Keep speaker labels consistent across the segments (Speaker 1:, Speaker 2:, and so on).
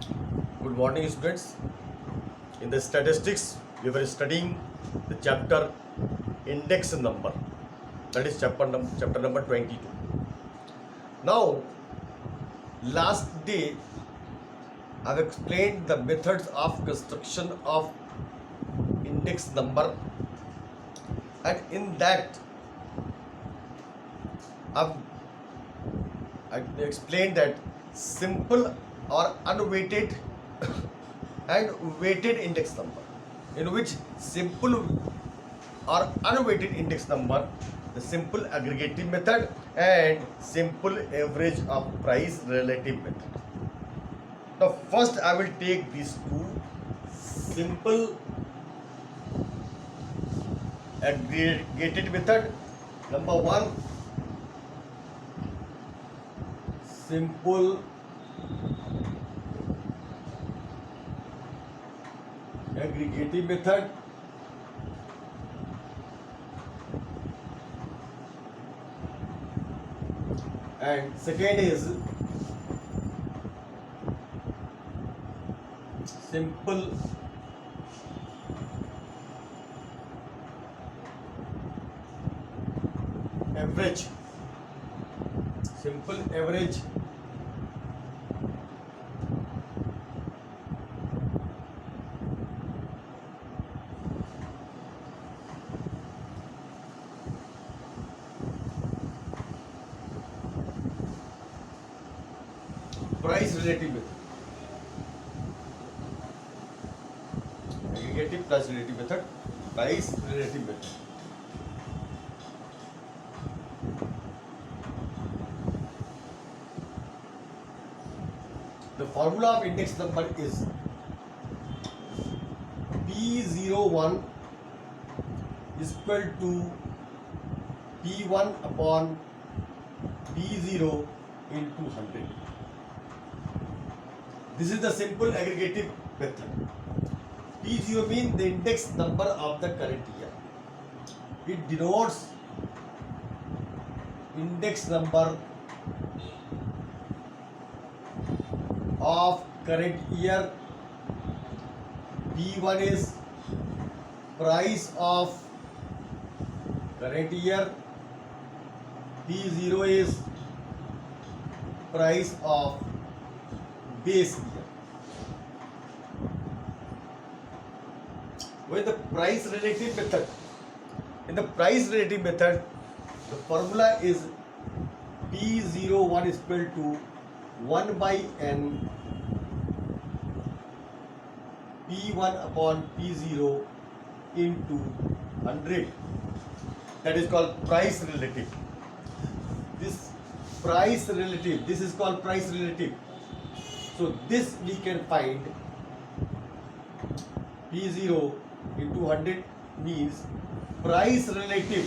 Speaker 1: Good morning, students. In the statistics, we were studying the chapter index number. That is chapter number 22. Now, last day, I've explained the methods of construction of index number, and in that, I've I explained that simple or unweighted and weighted index number, in which simple or unweighted index number, the simple aggregative method and simple average of price relative method. Now first I will take these two simple aggregated method. Number one, simple aggregative method, and second is simple average, simple average price relative method, aggregative price relative method, price relative method. The formula of index number is P01 is equal to P1 upon P0 into 100. This is the simple aggregative method. P0 means the index number of the current year. It denotes index number of current year. P1 is price of current year. P0 is price of base year. With the price relative method, in the price relative method, the formula is P01 is equal to 1 by n P1 upon P0 into 100. That is called price relative. This price relative, this is called price relative. So this we can find P0 into 100 means price relative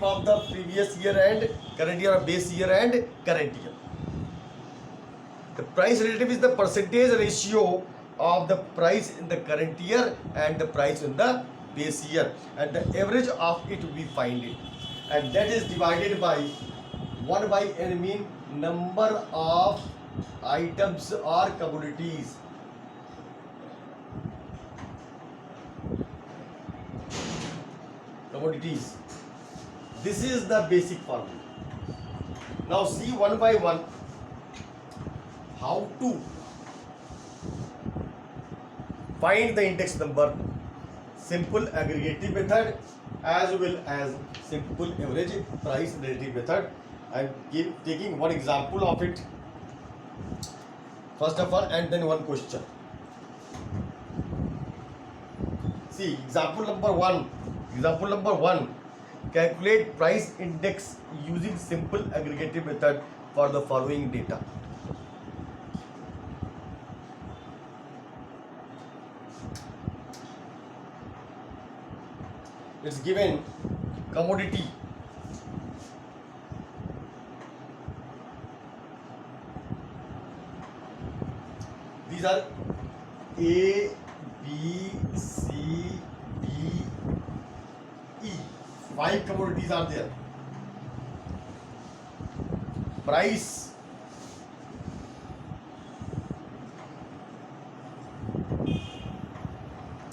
Speaker 1: of the previous year and current year, or base year and current year. The price relative is the percentage ratio of the price in the current year and the price in the base year, and the average of it we find it, and that is divided by 1 by n mean number of items or commodities. This is the basic formula. Now see one by one how to find the index number, simple aggregative method as well as simple average price relative method. I am taking one example of it first of all, and then one question. See example number one. Calculate price index using simple aggregative method for the following data. It's given commodity, these are A, B, C, D, E. 5 commodities are there. Price,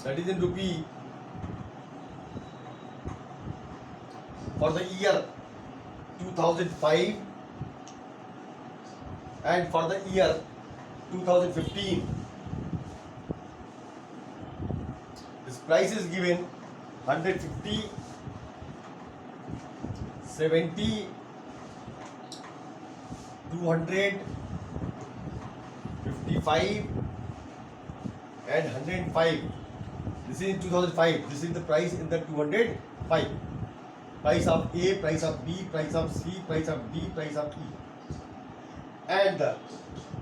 Speaker 1: that is in rupee, for the year 2005 and for the year 2015. This price is given 150, 70, 200, 55 and 105. This is in 2005. This is the price in the 205. Price of A, price of B, price of C, price of D, price of E. And the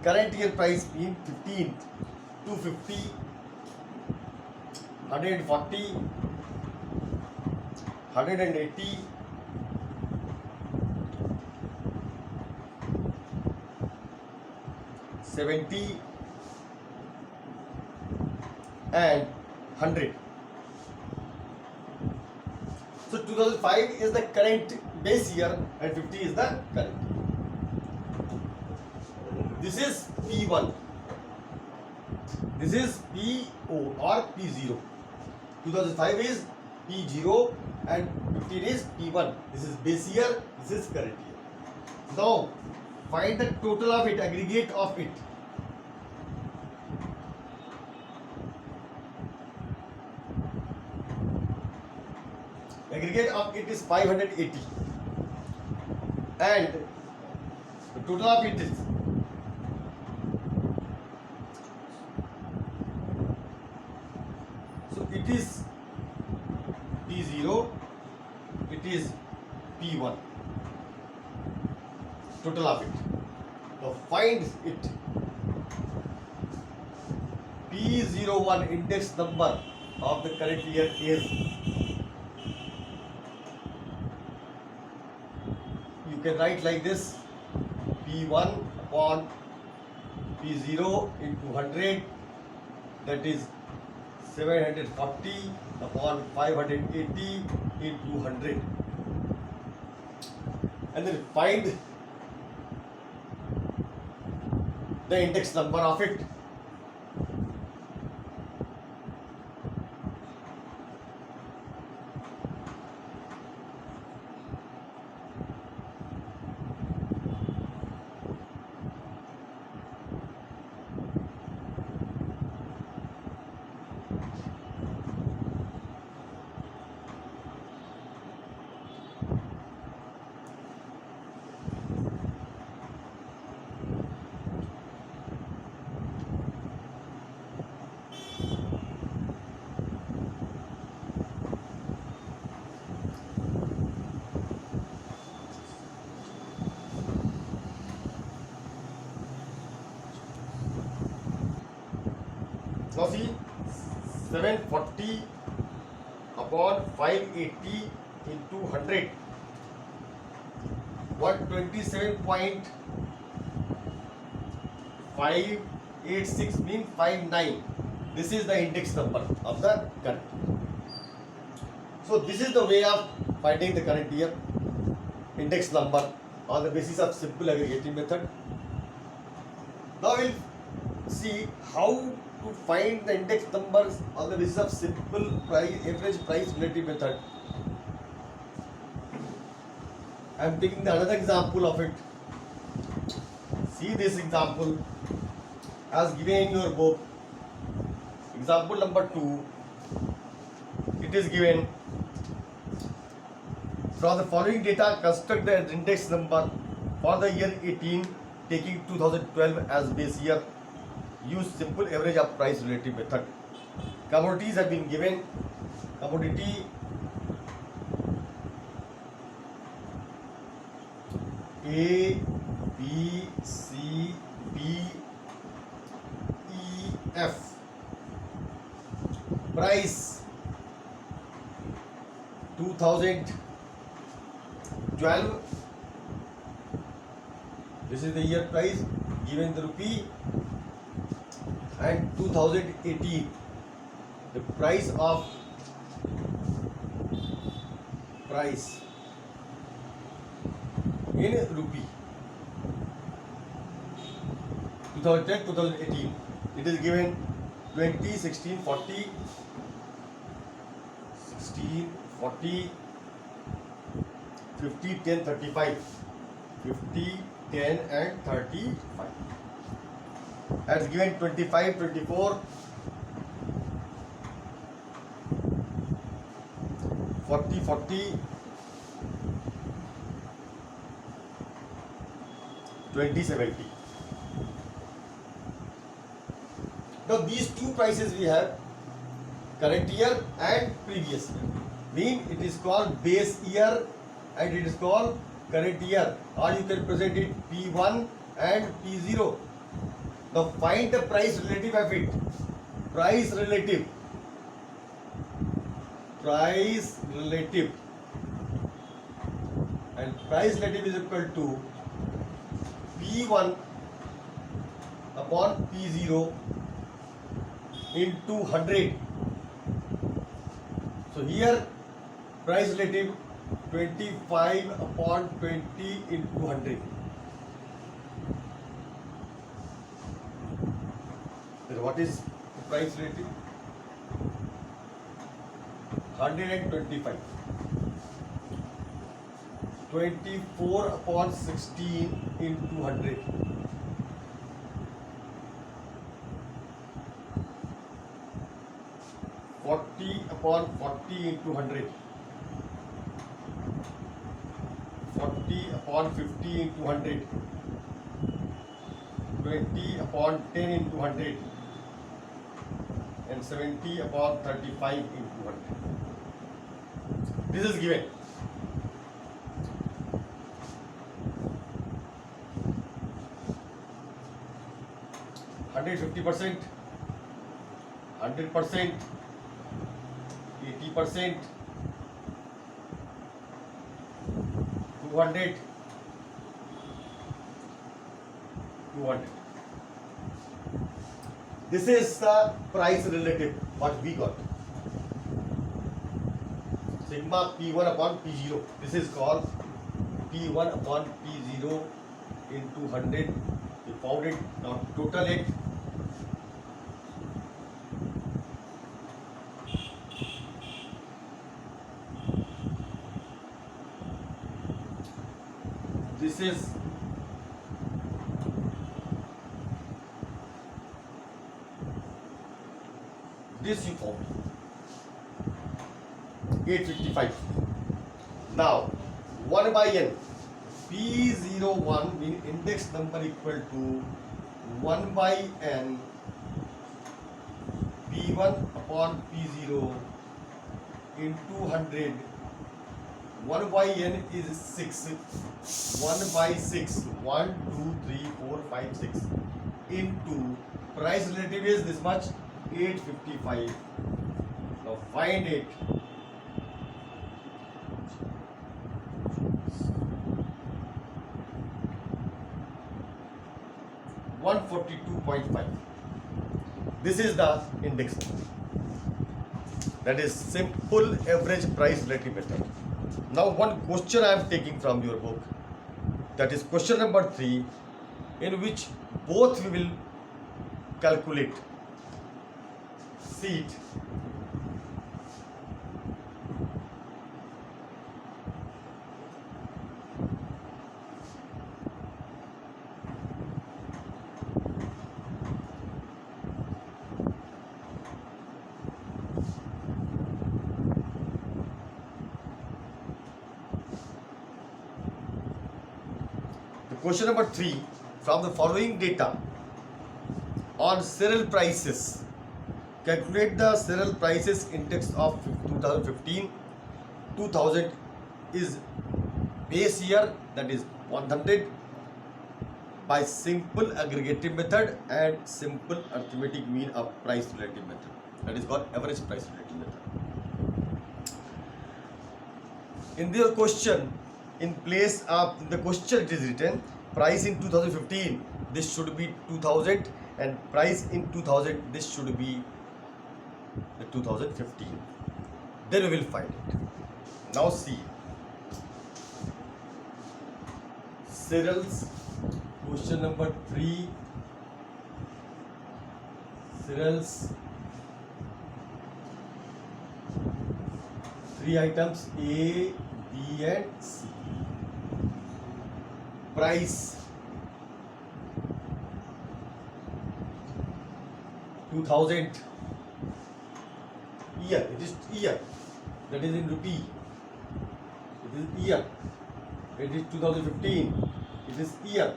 Speaker 1: current year price being 15th, 250, 140, 180, 70 and 100. So 2005 is the current base year and 50 is the current. This is P1. This is P0 or P0. 2005 is P0 and 15 is P1. This is base year, this is current year. Now find the total of it, aggregate of it. Aggregate of it is 580 and the total of it is it is P0, it is P1, total of it. Now find it. P01 index number of the current year is, you can write like this, P1 upon P0 into 100, that is 740 upon 580 into 100, and then find the index number of it. Now see, 740 upon 580 into 100, 127.586 means 59. This is the index number of the current. So this is the way of finding the current year index number on the basis of simple aggregating method. Now we'll see how to find the index numbers on the basis of simple average price relative method. I am taking another example of it. See this example as given in your book. Example number 2. It is given, from the following data construct the index number for the year 18 taking 2012 as base year. Use simple average of price relative method. Commodities have been given. Commodity A, B, C, B, E, F. Price 2012. This is the year price given the rupee. And 2018, the price of price in rupee 2010 2018. It is given 20 16 40 16 40 50 10 35 50 10 and 35. That's given 25 24 40 40 20 70. Now these two prices we have, current year and previous year. Mean it is called base year and it is called current year, or you can present it P1 and P0. Now find the price relative of it. Price relative. Price relative. And price relative is equal to P1 upon P0 into 100. So here price relative 25 upon 20 into 100. Then what is the price relative? 125. 24 upon 16 into 100. 40 upon 40 into 100. 40 upon 50 into 100. 20 upon 10 into 100. And 70 upon 35 into 100. This is given. %, 100%, 80%, 200, 200. This is the price relative what we got. Sigma P1 upon P0. This is called P1 upon P0 into 100. We found it. Now total it. This is this you found 855. Now 1 by n, P01 mean index number equal to 1 by n P1 upon P0 into 100. 1 by n is 6. 1 by 6. 1, 2, 3, 4, 5, 6 into price relative is this much 855. Now find it. $142.5. This is the index. That is simple average price relative method. Now one question I am taking from your book, that is question number 3, in which both we will calculate. See it. Question number 3, from the following data on cereal prices, calculate the cereal prices index of 2015. 2000 is base year, that is 100, by simple aggregative method and simple arithmetic mean of price relative method, that is called average price relative method. In the question, in place of the question it is written price in 2015, this should be 2000, and price in 2000, this should be the 2015. Then we will find it. Now see, cereals. Question number 3. Cereals. 3 items A, B and C. Price 2000. Year, it is year, that is in rupee. It is year. It is 2015. It is year.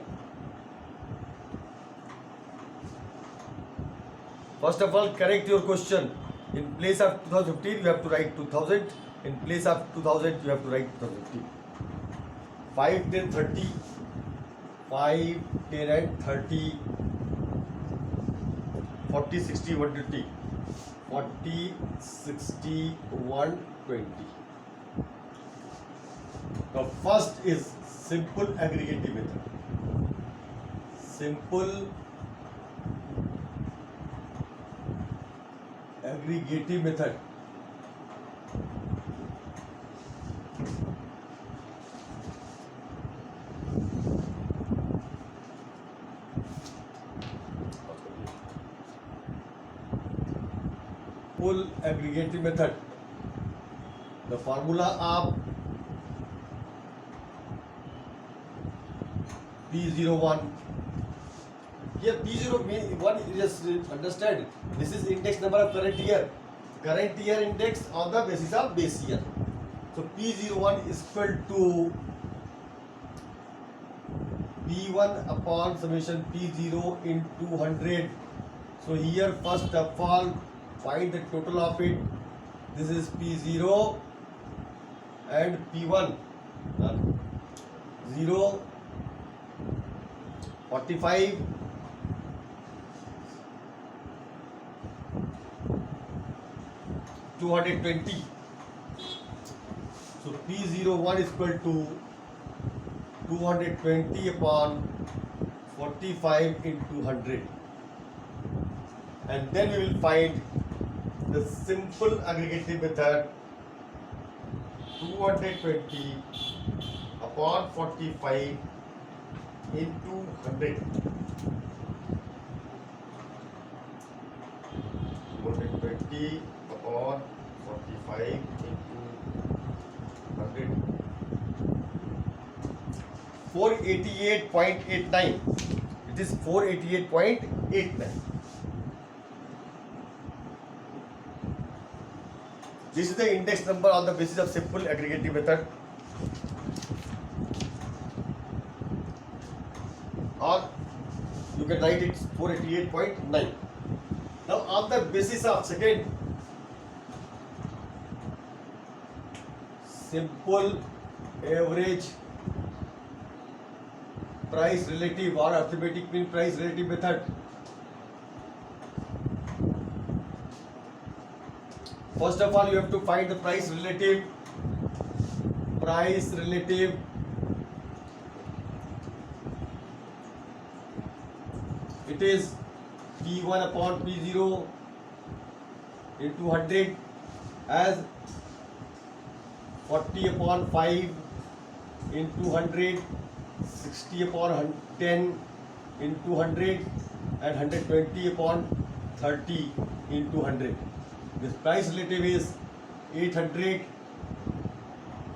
Speaker 1: First of all, correct your question. In place of 2015, you have to write 2000. In place of 2000, you have to write 2015. 5, 10, 30. 5, 10 and 30. 40, 60, 120. 40, 60, 120. Now first is simple aggregative method. Simple aggregative method. Full aggregative method. The formula of P01. Here P01 just understand. This is index number of current year. Current year index on the basis of base year. So P01 is equal to P1 upon summation P0 into 100. So here first of all find the total of it. This is P0 and P1. 0, 45, 220. So P01 is equal to 220 upon 45 into 100. And then we will find the simple aggregative method. 220 upon 45 into 100. 220 upon 45 into 100. 488.89. It is 488.89. This is the index number on the basis of simple aggregative method. Or you can write it 488.9. Now on the basis of second simple average price relative or arithmetic mean price relative method. First of all, you have to find the price relative. Price relative. It is P1 upon P0 into 100 as 40 upon 5 into 100, 60 upon 10 into 100 and 120 upon 30 into 100. This price relative is 800,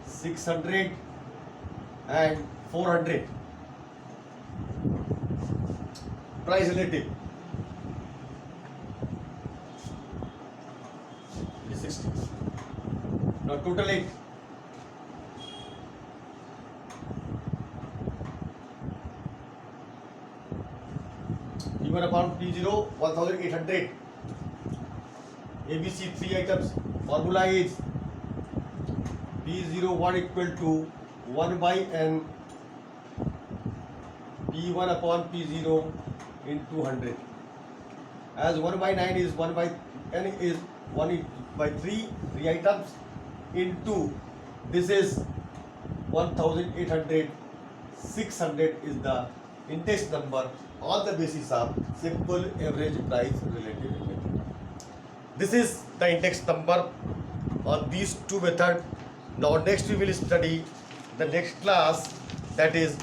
Speaker 1: 600 and 400. Price relative is 60. Now total it. P1 upon P0 1800. ABC 3 items. Formula is P01 equal to 1 by n P1 upon P0 into 100. As 1 by 9 is 1 by n is 1 by 3 items into this is 1800. 600 is the index number on the basis of simple average price relative method. This is the index number on these two methods. Now next we will study the next class, that is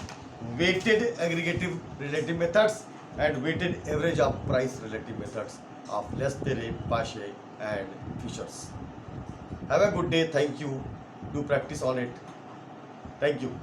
Speaker 1: weighted aggregative relative methods and weighted average of price relative methods of Lestere, Pache and Fishers. Have a good day. Thank you. Do practice on it. Thank you.